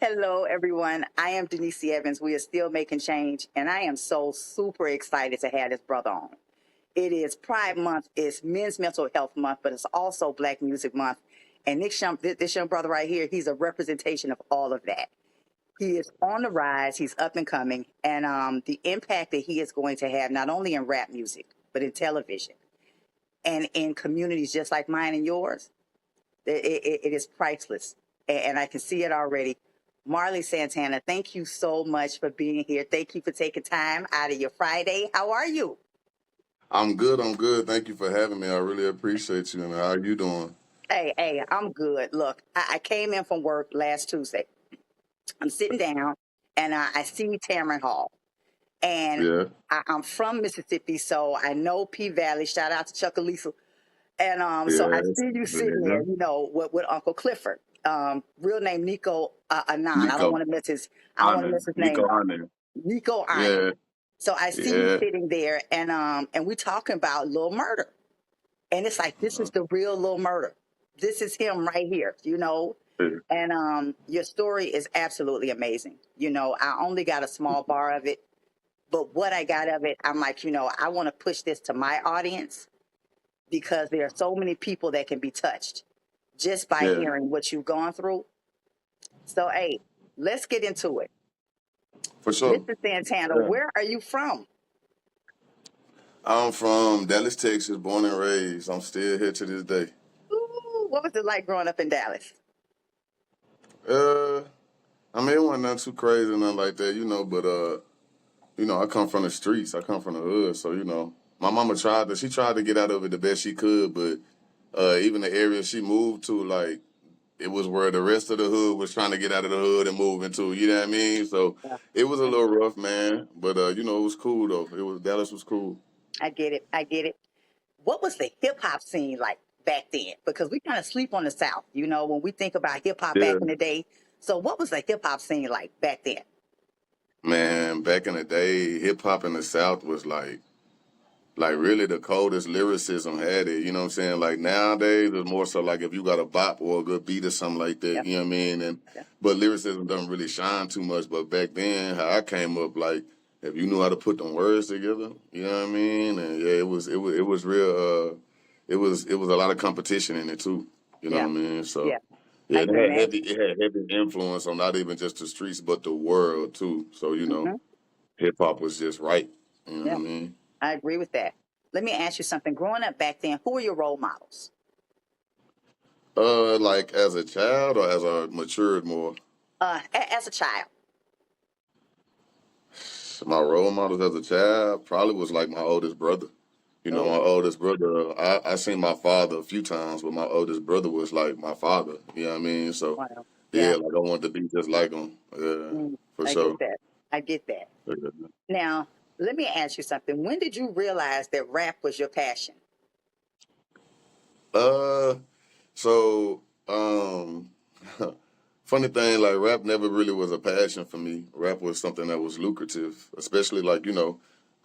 Hello, everyone. I am Denise Evans. We are still making change, and I am so super excited to have this brother on. It is Pride Month, it's Men's Mental Health Month, but it's also Black Music Month. And this young brother right here, he's a representation of all of that. He is on the rise, he's up and coming, and the impact that he is going to have not only in rap music, but in television and in communities just like mine and yours, it is priceless. And I can see it already. Marley Santana, thank you so much for being here. Thank you for taking time out of your Friday. How are you? I'm good. I'm good. Thank you for having me. I really appreciate you. And how are you doing? Hey, I'm good. Look, I came in from work last Tuesday. I'm sitting down and I see Tamron Hall. And Yeah. I'm from Mississippi, so I know P Valley. Shout out to Chuckalisa. And so I Yes. see you sitting Yeah. there, with Uncle Clifford. Real name Nico Anon. I don't Nico. want to miss his. I don't want to Honor. miss his name Nico though. Honor. Nico Iron. Yeah. So I see you Yeah. sitting there, and we talking about Lil Murder, and it's like this is Uh, the real Lil Murder. This is him right here. yeah. And your story is absolutely amazing. I only got a small bar of it, but what I got of it, I'm like, I want to push this to my audience because there are so many people that can be touched just by Yeah. hearing what you've gone through. So, hey, let's get into it. For sure. Mr. Santana, Yeah. where are you from? I'm from Dallas, Texas, born and raised. I'm still here to this day. Ooh, what was it like growing up in Dallas? Uh, I mean, it wasn't nothing too crazy, nothing like that, but I come from the streets. I come from the hood, so my mama she tried to get out of it the best she could, but even the area she moved to, like, it was where the rest of the hood was trying to get out of the hood and move into. You know what I mean? So Yeah, it was a little rough, man. But it was cool though. It was Dallas was cool. I get it. I get it. What was the hip hop scene like back then? Because we kind of sleep on the South, when we think about hip hop back Yeah, in the day. So, what was the hip hop scene like back then? man. Back in the day, hip hop in the South was like really the coldest lyricism had it. You know what I'm saying? Like nowadays, it's more so like if you got a bop or a good beat or something like Yeah, that. You know what I mean? And yeah, but lyricism doesn't really shine too much. But back then, how I came up, like if you knew how to put them words together, you know what I mean? And yeah, it was real. It was a lot of competition in it too. You know yeah, what I mean? So yeah. yeah, I can imagine. it had heavy influence on not even just the streets but the world too. So Hmm. hip hop was just right. You know what Yeah, I mean? I agree with that. Let me ask you something. Growing up back then, who were your role models? Like as a child or as I matured more. As a child. My role models as a child probably was like my oldest brother. My Oh, oldest brother, I seen my father a few times, but my oldest brother was like my father. You know what I mean? So, wow. Yeah, yeah, like I wanted to be just like him. Yeah, for I get sure. that. I get that. Now, let me ask you something. When did you realize that rap was your passion? Uh, so, funny thing, like rap never really was a passion for me. Rap was something that was lucrative, especially like,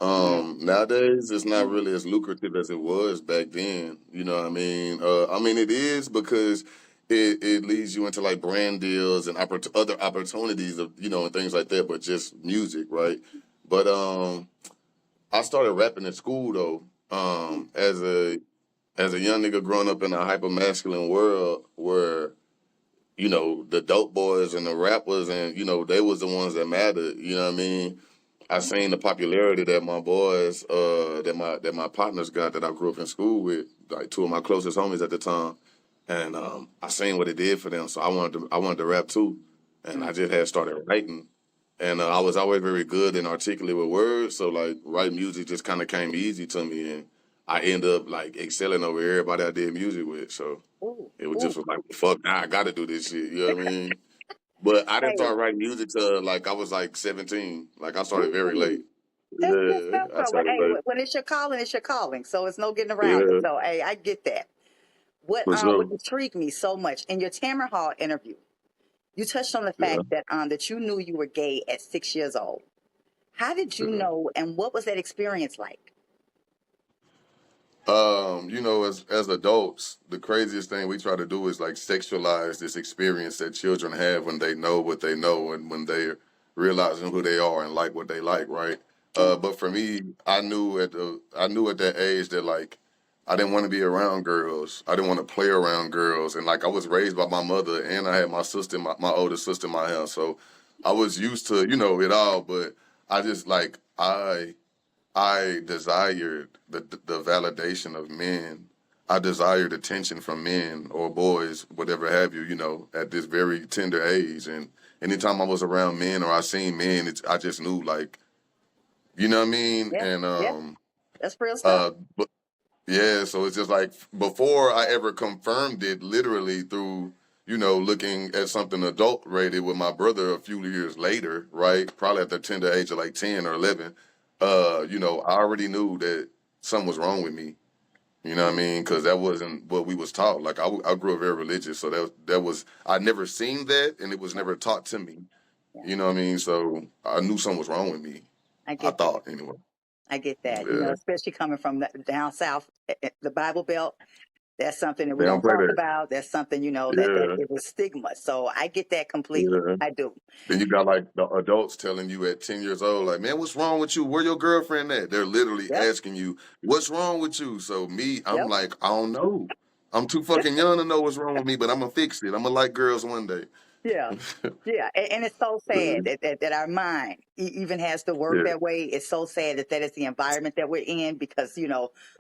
Mm, nowadays it's not really as lucrative as it was back then. You know what I mean, it is because it leads you into like brand deals and other opportunities of, and things like that, but just music, right? But I started rapping in school though, as a young nigga growing up in a hyper masculine world where the dope boys and the rappers and they was the ones that mattered. You know what I mean? I seen the popularity that my boys, that my partners got that I grew up in school with, like two of my closest homies at the time, and I seen what it did for them. So I wanted to rap too, and mm, I just had started writing, and I was always very good and articulate with words. So like writing music just kind of came easy to me, and I end up like excelling over everybody I did music with. So ooh, it was ooh. just was like, fuck, now I got to do this shit. You know what I mean? But I didn't Hey, start writing music till like I was like 17. Like I started very ooh, late. that's good Yeah, stuff. I So, started hey, late. when it's your calling, it's your calling. So it's no getting around it. Yeah, So, hey, I get that. for What sure. intrigued me so much in your Tamron Hall interview, you touched on the Yeah, fact that you knew you were gay at 6 years old. How did you yeah. know, and what was that experience like? As adults, the craziest thing we try to do is like sexualize this experience that children have when they know what they know and when they're realizing who they are and like what they like, right? Yeah. But for me, I knew at that age that like I didn't want to be around girls. I didn't want to play around girls, and like I was raised by my mother, and I had my sister, my older sister in my house, so I was used to it all. But I just like I desired the validation of men. I desired attention from men or boys, whatever have you, at this very tender age. And anytime I was around men or I seen men, I just knew, like, you know what I mean? Yeah. And Yeah. That's real stuff. uh, but yeah, so it's just like before I ever confirmed it, literally through looking at something adult rated with my brother a few years later, right? Probably at the tender age of like 10 or 11. I already knew that something was wrong with me. You know what I Mhm. mean? Because that wasn't what we was taught. Like I grew up very religious, so that was I never seen that, and it was Yeah. never taught to me. Yeah. You know what I mean? So I knew something was wrong with me. I I get that. thought anyway. I get that. Yeah, Especially coming from down south, the Bible Belt. That's something that we they don't don't play talk that. about. That's something that Yeah, is a stigma. So I get that completely. yeah. I do. Then you got like the adults telling you at 10 years old, like, man, what's wrong with you? Where your girlfriend at? They're literally Yep. asking you, what's wrong with you? So me, I'm Yep. like, I don't know. I'm too fucking young to know what's wrong with me, but I'm gonna fix it. I'm gonna like girls one day. Yeah. Yeah. And it's so sad that our mind even has to work Yeah, that way. It's so sad that is the environment that we're in because,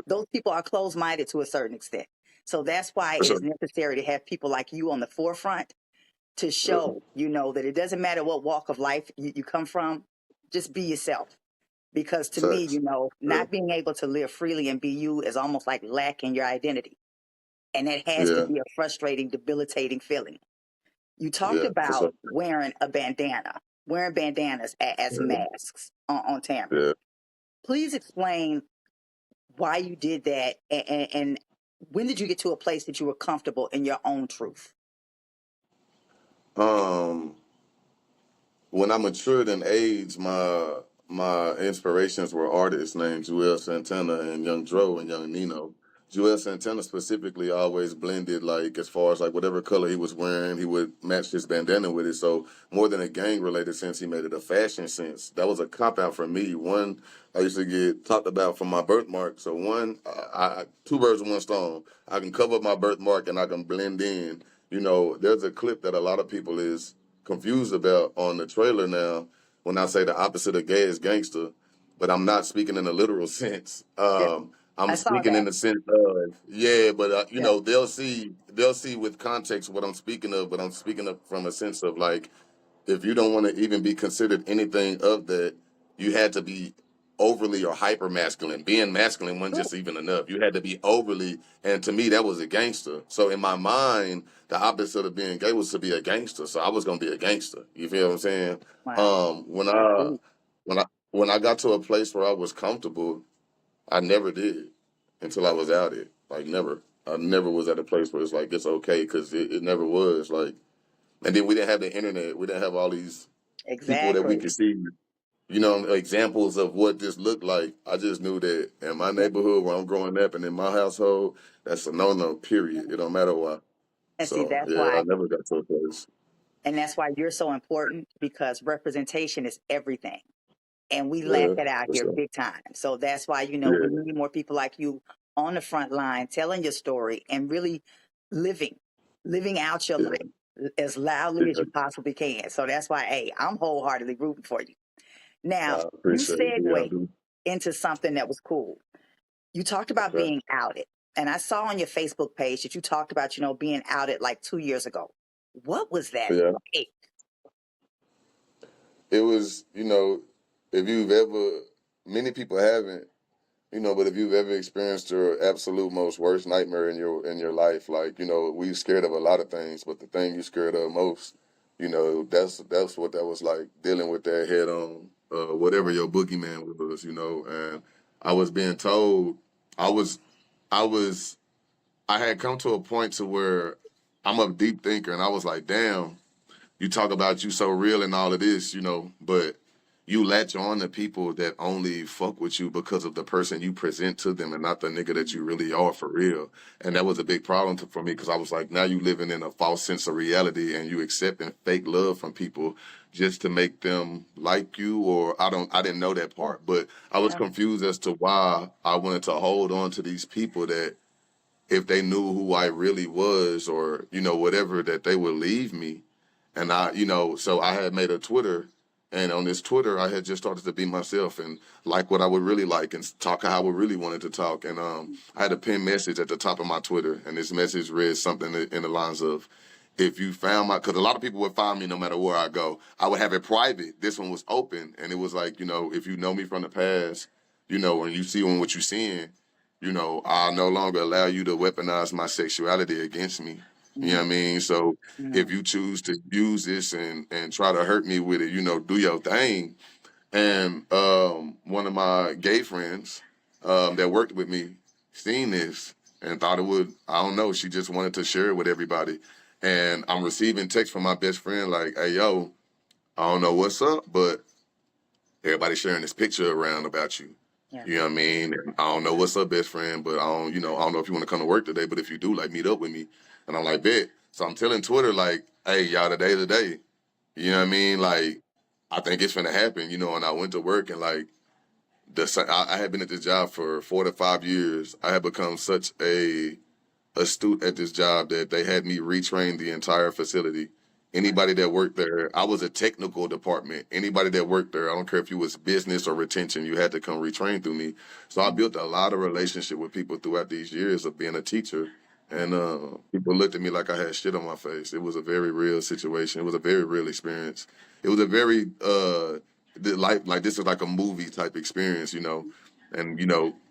those people are closed minded to a certain extent. So that's why for it sure. is necessary to have people like you on the forefront to Yeah. show, that it doesn't matter what walk of life you come from, just be yourself. Because to me, Sucks. Yeah, not being able to live freely and be you is almost like lacking your identity. And that has to yeah, be a frustrating, debilitating feeling. You talked yeah, for about sure. wearing bandanas as Yeah, masks on Tamron. yeah. Please explain why you did that and when did you get to a place that you were comfortable in your own truth? Um, when I matured in age, my inspirations were artists named Joel Santana and Young Dro and Young Nino. Joel Santana specifically always blended like as far as like whatever color he was wearing, he would match his bandana with it. So more than a gang related sense, he made it a fashion sense. That was a cop out for me. One, I used to get talked about from my birthmark. So one, two birds with one stone. I can cover up my birthmark and I can blend in. There's a clip that a lot of people is confused about on the trailer now when I say the opposite of gay is gangster, but I'm not speaking in a literal sense. Yeah, I'm I saw speaking that. in the sense of yeah, but Yeah. they'll see with context what I'm speaking of, but I'm speaking of from a sense of like if you don't want to even be considered anything of that, you had to be overly or hyper masculine. Being masculine wasn't Cool. just even enough. You had to be overly, and to me, that was a gangster. So in my mind, the opposite of being gay was to be a gangster. So I was gonna be a gangster. You feel what I'm saying? Wow. Um, when That's I deep. when I got to a place where I was comfortable, I never did until I was out it. Like never. I never was at a place where it's like it's okay because it never was like. And then we didn't have the internet. We didn't have all these people that we Exactly. could see, examples of what this looked like. I just knew that in my Yep. neighborhood where I'm growing up and in my household, that's a no-no, period. It don't matter why. And see, So, yeah, I never got to a place. that's why you're so important because representation is everything. And we lack Yeah, it out for here sure. big time. So that's why, we Yeah, need more people like you on the front line telling your story and really living, living out your yeah, life as loudly as yeah. you possibly can. So that's why, hey, I'm wholeheartedly rooting for you. Now, I you appreciate it. Yeah, I segue do. into something that was cool. You talked about Okay. being outed. And I saw on your Facebook page that you talked about, being outed like 2 years ago. What was that Yeah. like? It was, if you've ever, many people haven't, but if you've ever experienced your absolute most worst nightmare in your life, like we scared of a lot of things, but the thing you scared of most, that's what that was like dealing with that head on, whatever your boogeyman was, and I was being told, I was, I was, I had come to a point to where I'm a deep thinker, and I was like, damn, you talk about you so real and all of this, but you latch on to people that only fuck with you because of the person you present to them and not the nigga that you really are for real. And that was a big problem for me because I was like, now you living in a false sense of reality and you accepting fake love from people just to make them like you. Or I didn't know that part, but I was Yeah. confused as to why I wanted to hold on to these people that if they knew who I really was or, whatever, that they would leave me. And so I had made a Twitter, and on this Twitter, I had just started to be myself and like what I would really like and talk how I would really wanted to talk. And I had a pinned message at the top of my Twitter, and this message read something in the lines of, if you found because a lot of people would find me no matter where I go. I would have it private. This one was open, and it was like, if you know me from the past, and you see what you're seeing, I'll no longer allow you to weaponize my sexuality against me. You know what I Mm, mean? So if mm, you choose to use this and try to hurt me with it, do your thing. And one of my gay friends that worked with me seen this and thought it would, I don't know, she just wanted to share it with everybody. And I'm receiving texts from my best friend like, hey, yo, I don't know what's up, but everybody's sharing this picture around about you. yeah. You know what I mean? And I don't know what's up, best friend, but I don't know if you want to come to work today, but if you do, like, meet up with me. And I'm like, bet. So I'm telling Twitter, like, hey, y'all, today's the day. You know what I mean? Like, I think it's gonna happen, and I went to work and like I had been at this job for 4 to 5 years. I had become such a astute at this job that they had me retrain the entire facility. Right. Anybody that worked there, I was a technical department. Anybody that worked there, I don't care if you was business or retention, you had to come retrain through me. So I Mm, built a lot of relationship with people throughout these years of being a teacher. And mm, people looked at me like I had shit on my face. It was a very real situation. It was a very real experience. It was a very like this is like a movie type experience. And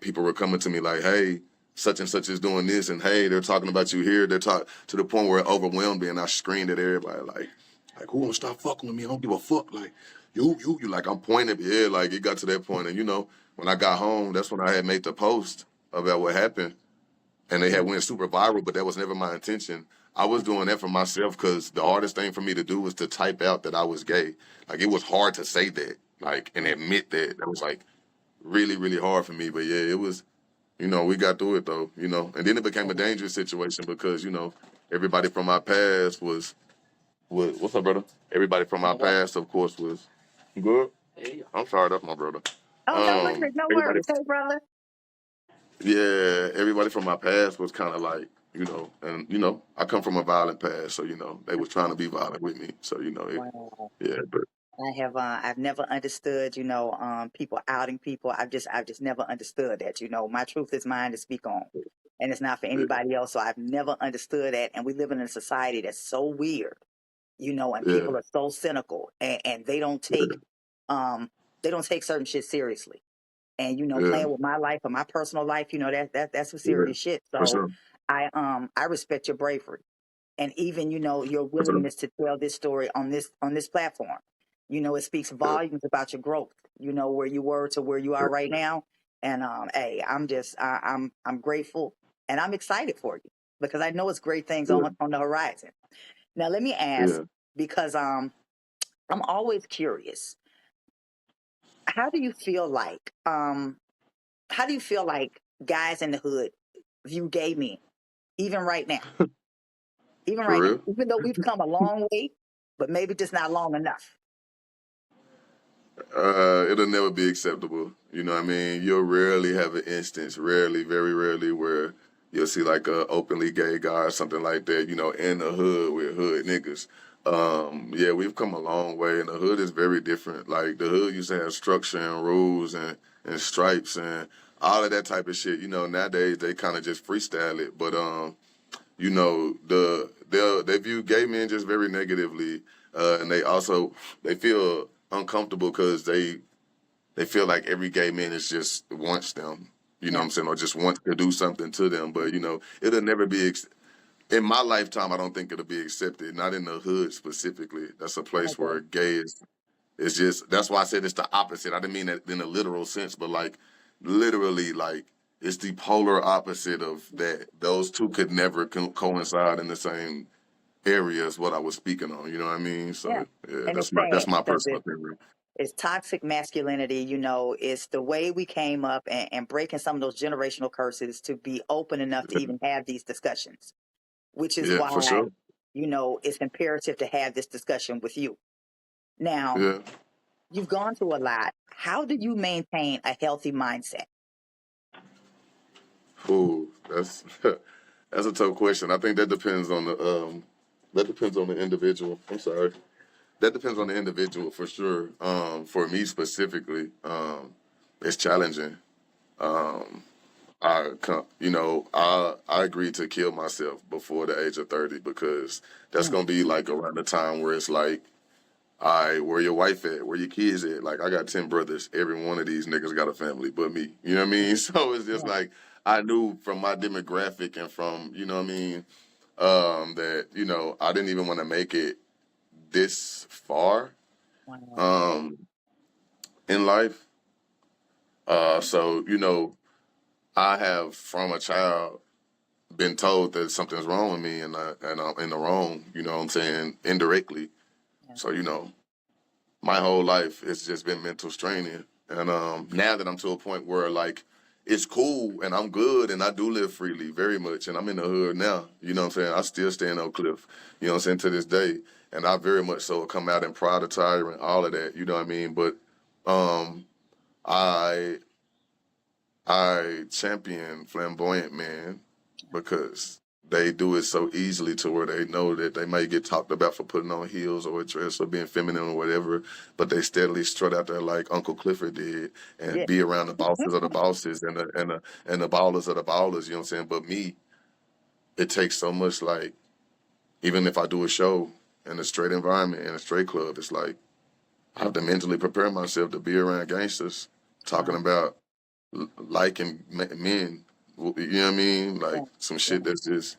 people were coming to me like, hey, such and such is doing this, and hey, they're talking about you here. They're talking to the point where it overwhelmed me, and I screamed at everybody like, who won't stop fucking with me? I don't give a fuck. Like, you, like I'm pointing, yeah, like it got to that point, and when I got home, that's when I had made the post about what happened, and they had mm, went super viral, but that was never my intention. I was doing that for myself because the hardest thing for me to do was to type out that I was gay. Like it was hard to say that, like, and mm. admit that. That was like really, really hard for me. But yeah, it was. We got through it though. And then it became a dangerous situation because, everybody from my past was what's up, brother? Everybody from my past, of course, was good. I'm sorry, that's my brother. Oh, no worries, no Everybody, worries. Hey, brother. yeah, everybody from my past was kind of like, and I come from a violent past, so they was trying to be violent with me, so Wow. yeah, but I've never understood, people outing people. I've just never understood that, my truth is mine to speak on. And it's not for yeah, anybody else. So I've never understood that. And we live in a society that's so weird, and yeah, people are so cynical and um they don't take certain shit seriously. And yeah, playing with my life or my personal life, that's some yeah, serious shit. for So sure, I respect your bravery and even your for sure, willingness to tell this story on this platform. It speaks yeah, volumes about your growth, where you were to where you are right now. And hey, I'm grateful and I'm excited for you because I know it's great things yeah, on the horizon. Now let me ask, yeah. because I'm always curious, how do you feel like how do you feel like guys in the hood view gay men, even right now? Even For right now, real. even though we've come a long way, but maybe just not long enough. It'll never be acceptable. You know what I mean? You'll rarely have an instance, rarely, very rarely, where you'll see like a openly gay guy or something like that, in the hood with hood niggas. Yeah, we've come a long way, and the hood is very different. Like the hood used to have structure and rules and stripes and all of that type of shit. Nowadays they kind of just freestyle it. But they view gay men just very negatively, and they feel uncomfortable because they feel like every gay man is just wants them. You know what Yeah, I'm saying, or just wants to do something to them. But it'll never be. In my lifetime, I don't think it'll be accepted. Not in the hood specifically. That's a I place where agree. gay is. It's just that's why I said it's the opposite. I didn't mean that in a literal sense, but like literally, like it's the polar opposite of that. Those two could never coincide in the same area as what I was speaking on. You know what I mean? Yeah, So yeah, and it's that's sad my because personal opinion. It's toxic masculinity, you know, it's the way we came up and breaking some of those generational curses to be open enough to even have these discussions, which is Yeah, for why, sure. you know, it's imperative to have this discussion with you. Now, Yeah. you've gone through a lot. How do you maintain a healthy mindset? Ooh, that's that's a tough question. I think that depends on the individual. I'm sorry. That depends on the individual for sure. For me specifically, it's challenging. Um, I agreed to kill myself before the age of 30 because that's Mm, gonna be like around the time where it's like, all right, where your wife at? Where your kids at? Like, I got 10 brothers. Every one of these niggas got a family but me. You know what I mean? So it's just yeah, like, I knew from my demographic and from, you know what I mean, that, I didn't even want to make it this far wow, um, in life. So, I have from a child been told that something's wrong with me and I'm in the wrong, you know what I'm saying, indirectly. yeah, So, my whole life it's just been mental straining. And now that I'm to a point where like it's cool and I'm good and I do live freely very much and I'm in the hood now, you know what I'm saying? I still stay in Oak Cliff, you know what I'm saying, to this day. And I very much so come out in pride attire and all of that, you know what I mean? But um I I champion flamboyant men because they do it so easily to where they know that they might get talked about for putting on heels or a dress or being feminine or whatever, but they steadily strut out there like Uncle Clifford did and yeah, be around the bosses of the bosses and the ballers of the ballers, you know what I'm saying? But me, it takes so much like even if I do a show in a straight environment in a straight club, it's like I have to mentally prepare myself to be around gangsters talking wow, about liking men. You know what I mean? yeah, Like some yeah, shit that's just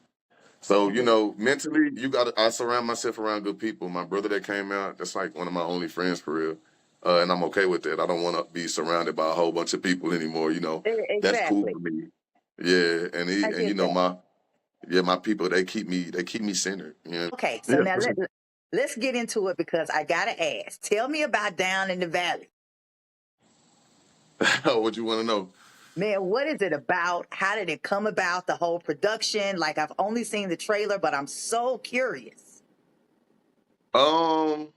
so, I get mentally, I surround myself around good people. My brother that came out, that's like one of my only friends for real. And I'm okay with that. I don't want to be surrounded by a whole bunch of people anymore. That's cool exactly. for me. Yeah. I get that. My people, they keep me centered. Okay, so Yeah, now for sure. let's get into it because I gotta ask. Tell me about Down in the Valley. What you want to know? Man, what is it about? How did it come about? The whole production? Like I've only seen the trailer, but I'm so curious. Um,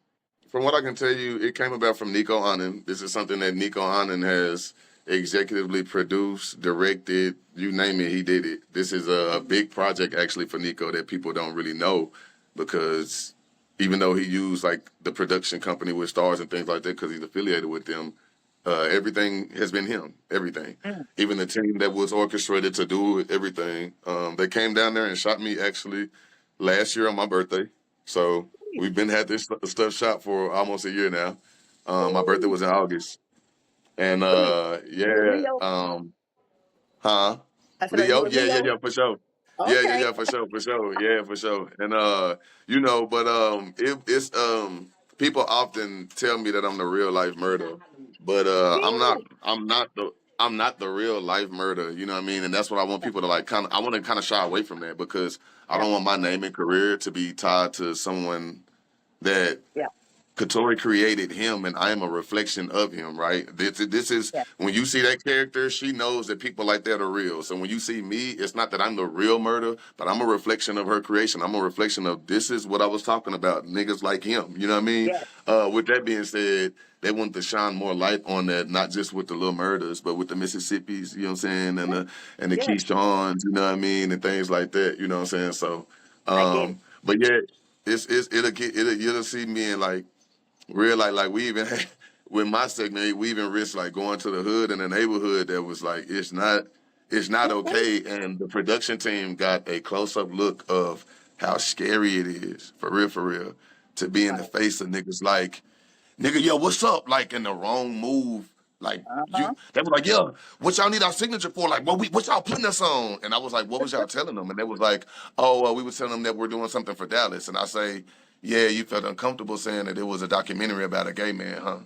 from what I can tell you, it came about from Nico Anand. This is something that Nico Anand has executively produced, directed, you name it, he did it. This is a big project actually for Nico that people don't really know because even though he used like the production company with Starz and things like that because he's affiliated with them, everything has been him. Everything, Mm, even the team that was orchestrated to do it, everything. They came down there and shot me actually last year on my birthday. So we've been had this stuff shot for almost a year now. My birthday ooh, was in August, and are you a yeah, Leo? huh? I said, are you Leo, a yeah, yeah, Leo? yeah, for sure. Okay. Yeah, for sure, yeah, for sure. And but it's people often tell me that I'm the real life murder, but Really? I'm not the real life murder. You know what I mean? And that's what I want people to like. I want to kind of shy away from that because I Yeah, don't want my name and career to be tied to someone that yeah, Katori created him, and I am a reflection of him. Right? This is yeah. when you see that character, she knows that people like that are real. So when you see me, it's not that I'm the real murder, but I'm a reflection of her creation. I'm a reflection of this is what I was talking about. Niggas like him. You know what I mean? Yeah. With that being said, they want to shine more light on that, not just with the little murders, but with the Mississippis. You know what I'm saying? Yeah. And the Yeah. Keyshawn's. You know what I mean? And things like that. You know what I'm saying? So, I get it. but yeah, you'll see me in like real like we even had, with my segment we even risked like going to the hood in the neighborhood that was like it's not Okay. okay, and the production team got a close-up look of how scary it is for real to be in the Right. face of niggas like nigga, yo, what's up? Like in the wrong move. Like Uh-huh. they was like, yeah, what y'all need our signature for? Like, what y'all putting us on? And I was like, what was y'all telling them? And they was like, oh, we was telling them that we're doing something for Dallas. And I say, yeah, you felt uncomfortable saying that it was a documentary about a gay man, huh?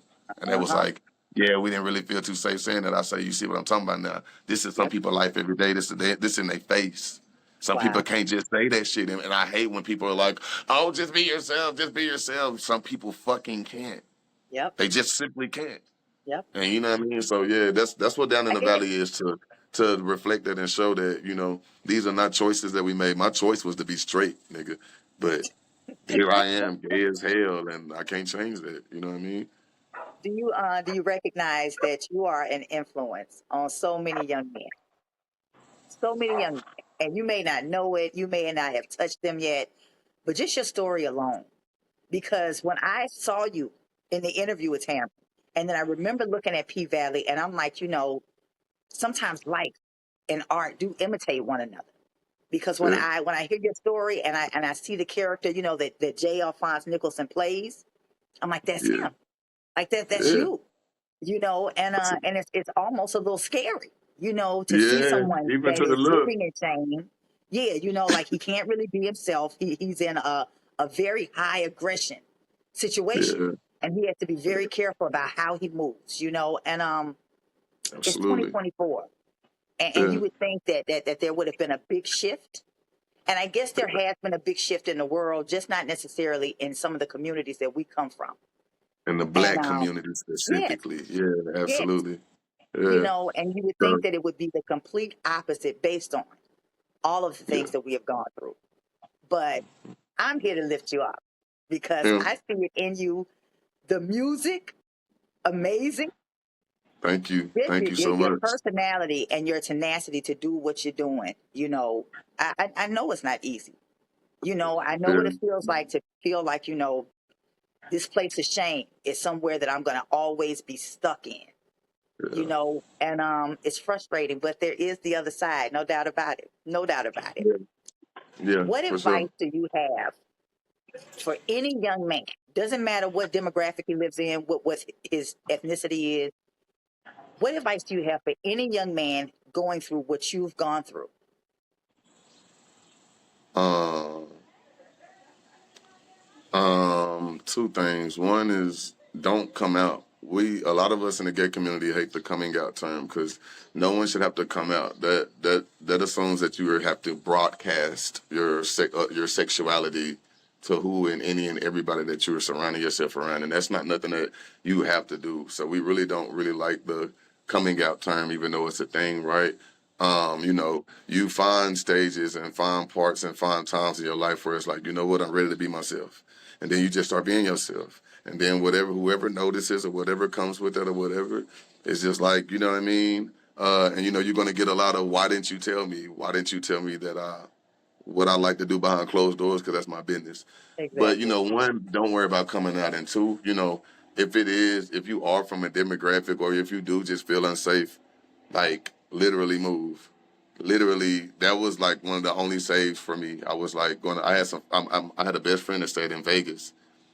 And they was Uh-huh. like, yeah, we didn't really feel too safe saying that. I say, you see what I'm talking about now? This is some Yep. people's life every day. This in their face. Some people Wow. can't just say that shit, and I hate when people are like, "Oh, just be yourself, just be yourself." Some people fucking can't. Yep. They just simply can't. Yep. And you know what I mean? So yeah, that's what down in I the get it. valley is to reflect that and show that, these are not choices that we made. My choice was to be straight, nigga. But here I am, gay as hell, and I can't change that. You know what I mean? Do you recognize that you are an influence on so many young men? So many young men. And you may not know it, you may not have touched them yet, but just your story alone. Because when I saw you in the interview with Tamron, and then I remember looking at P Valley, and I'm like, sometimes life and art do imitate one another. Because when Yeah, I hear your story and I see the character, that J. Alphonse Nicholson plays, I'm like, that's yeah, him. Like that's yeah. you. And it's almost a little scary, to see Yeah, someone even that to the is look. living in shame. Yeah, like he can't really be himself. He's in a very high aggression situation, Yeah, and he has to be very careful about how he moves. And it's absolutely. 2024, and Yeah, you would think that there would have been a big shift. And I guess there has been a big shift in the world, just not necessarily in some of the communities that we come from. in the And black community yes, specifically. Yeah, yes, absolutely. Yeah. and you would So, think that it would be the complete opposite based on all of the yeah. things that we have gone through. But I'm here to lift you up because Yeah. I see it in you. The music, amazing. Thank you. Just Thank your, you your, so your much. personality and your tenacity to do what you're doing. I know it's not easy. I know what Yeah, it feels like to feel like, this place of shame is somewhere that I'm going to always be stuck in. yeah, And it's frustrating, but there is the other side, no doubt about it. No doubt about it. yeah, yeah, What for sure. advice do you have for any young man? Doesn't matter what demographic he lives in, what his ethnicity is. What advice do you have for any young man going through what you've gone through? Um, Two things. One is don't come out. A lot of us in the gay community hate the coming out term because no one should have to come out. That assumes that you have to broadcast your sexuality to who and any and everybody that you're surrounding yourself around, and that's not nothing that you have to do. So we really don't really like the coming out term, even though it's a thing, right? You find stages and find parts and find times in your life where it's like, you know what, I'm ready to be myself. And then you just start being yourself. And then whoever notices or whatever comes with it or whatever, it's just like, you know what I mean? And you're going to get a lot of, why didn't you tell me? Why didn't you tell me that what I like to do behind closed doors? Because that's my business. But, Exactly. one, don't worry about coming out. And two, if you are from a demographic or if you do just feel unsafe, like literally move. Literally, that was like one of the only saves for me. I was like I had I had a best friend that stayed in Vegas,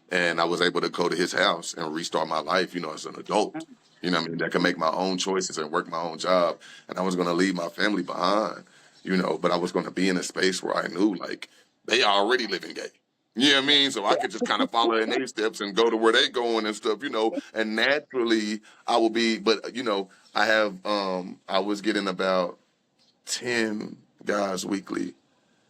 and I was able to go to his house and restart my life, as an adult. Mm. You know what I mean? That can make my own choices and work my own job. And I was going to leave my family behind, but I was going to be in a space where I knew, like, they already living gay. You know what I mean? So I Yeah. could just kind of follow in their steps and go to where they going and stuff. And naturally I will be, but, I was getting about 10 guys weekly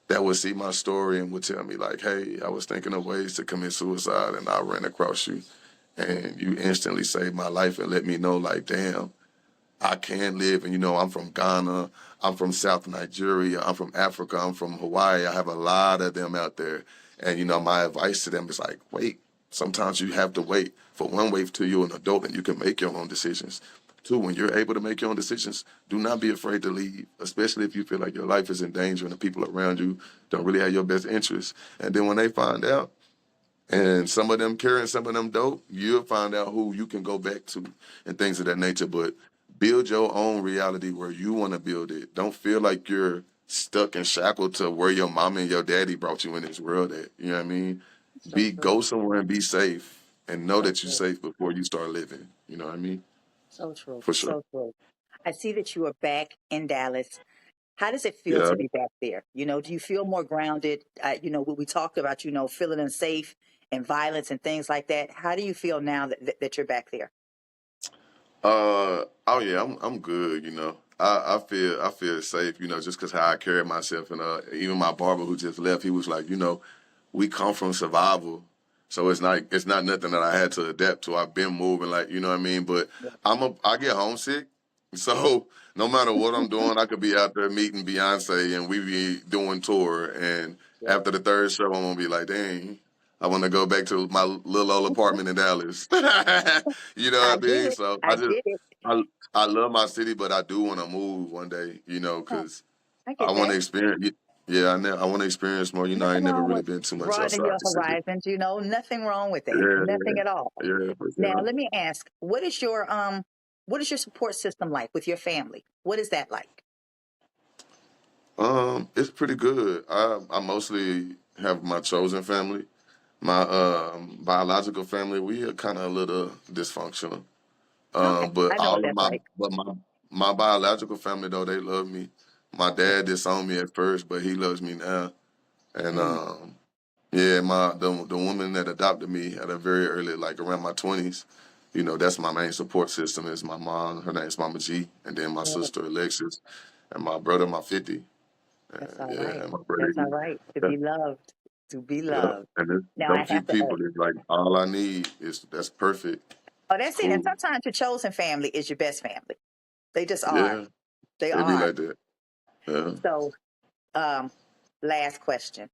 that would see my story and would tell me like, hey, I was thinking of ways to commit suicide and I ran across you and you instantly saved my life and let me know like, damn, I can live. And I'm from Ghana, I'm from South Nigeria, I'm from Africa, I'm from Hawaii. I have a lot of them out there. And my advice to them is like, wait. Sometimes you have to wait for one, wait till you're an adult and you can make your own decisions. Two, when you're able to make your own decisions, do not be afraid to leave, especially if you feel like your life is in danger and the people around you don't really have your best interests. And then when they find out, and some of them care and some of them don't, you'll find out who you can go back to and things of that nature. But build your own reality where you want to build it. Don't feel like you're stuck and shackled to where your mom and your daddy brought you in this world at. You know what I mean? So true. Go somewhere and be safe and know So that you're true. safe before you start living. You know what I mean? So true. For sure. So true. I see that you are back in Dallas. How does it feel Yeah. to be back there? Do you feel more grounded? What we talked about, feeling unsafe and violence and things like that. How do you feel now that you're back there? Oh yeah, I'm good. I feel safe. Just because how I carry myself, and even my barber who just left, he was like, we come from survival. So it's not nothing that I had to adapt to. I've been moving, like, you know what I mean. But I get homesick, so no matter what I'm doing, I could be out there meeting Beyonce and we be doing tour. And Yeah. after the third show, I'm gonna be like, dang, I want to go back to my little old apartment in Dallas. You know I what I get mean? it. So I get it. I love my city, but I do want to move one day. Oh, Because I I get want to that. experience. Yeah, I want to experience more. I Nothing ain't never wrong really with been too much broadening outside your the city. horizons, nothing wrong with that. Yeah, Nothing at all. yeah, for Now, sure. let me ask, what is your support system like with your family? What is that like? It's pretty good. I mostly have my chosen family. My biological family, we are kind of a little dysfunctional. Okay, But I know what all of that's like. my biological family though, they love me. My dad disowned me at first, but he loves me now. And Mm, yeah, the woman that adopted me at a very early, like around my 20s, that's my main support system is my mom. Her name's Mama G, and then my yeah, sister Alexis, and my brother, my 50. that's all Yeah, right. and my brother. That's all right. To be loved. To be Yeah, loved. and Now I them few have to people is like all I need is that's perfect. oh, It's that's it. And cool. sometimes your chosen family is your best family. They just are. Yeah, They they be are. like that. Yeah. So, um, last question.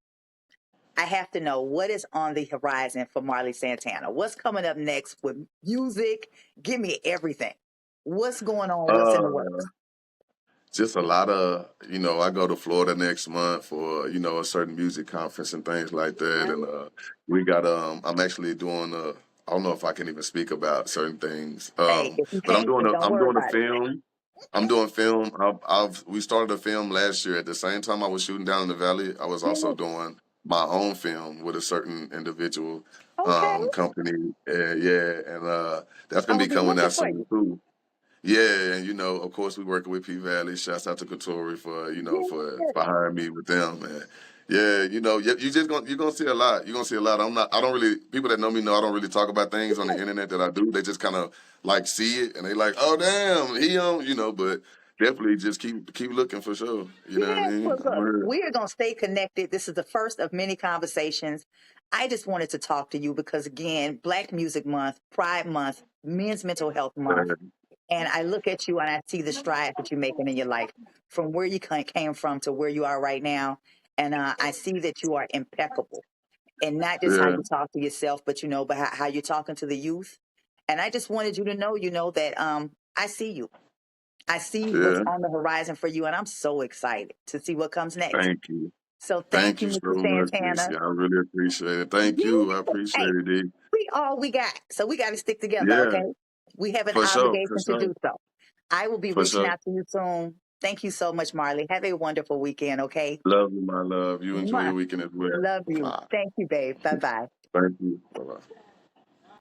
I have to know what is on the horizon for Marley Santana. What's coming up next with music? Give me everything. What's going on? What's in the Uh, works? just a lot of I go to Florida next month for a certain music conference and things like that, and we got I'm actually doing I don't know if I can even speak about certain things, Hey, if you but I'm can't, doing then a don't I'm worry doing a about it. film. I'm doing film. We started a film last year. At the same time I was shooting down in the valley, I was also Yeah. doing my own film with a certain individual Okay. company. Yeah, and that's I'm gonna gonna be be coming looking out for soon you. too. Yeah, and of course, we working with P Valley. Shouts out to Katori for Yeah. hiring me with them. And yeah, you just you're gonna see a lot. You're gonna see a lot. I don't really people that know me know I don't really talk about things on the internet that I do. They just kind of like see it and they like, oh damn, he on, but definitely just keep looking for sure. You know what I Yeah. mean? Well, I'm look, here. we are gonna stay connected. This is the first of many conversations. I just wanted to talk to you because again, Black Music Month, Pride Month, Men's Mental Health Month. And I look at you and I see the strides that you're making in your life from where you came from to where you are right now. And I see that you are impeccable and not just how Yeah, you talk to yourself, but but how you're talking to the youth. And I just wanted you to know, that I see you. I see what's yeah. on the horizon for you, and I'm so excited to see what comes next. Thank you. So thank Thank you, you so Mr. much, Santana. Missy. I really appreciate it. Thank Yeah. you. I appreciate Hey, it, D. we all we got. So we got to stick together, Yeah, okay? We have an for sure, for obligation to sure, do so. I will be for reaching sure. out to you soon. Thank you so much, Marley. Have a wonderful weekend, okay? Love you, my love. You enjoy Mwah. your weekend as well. Love you. Bye. Thank you, babe. Bye bye. Thank you. Bye bye.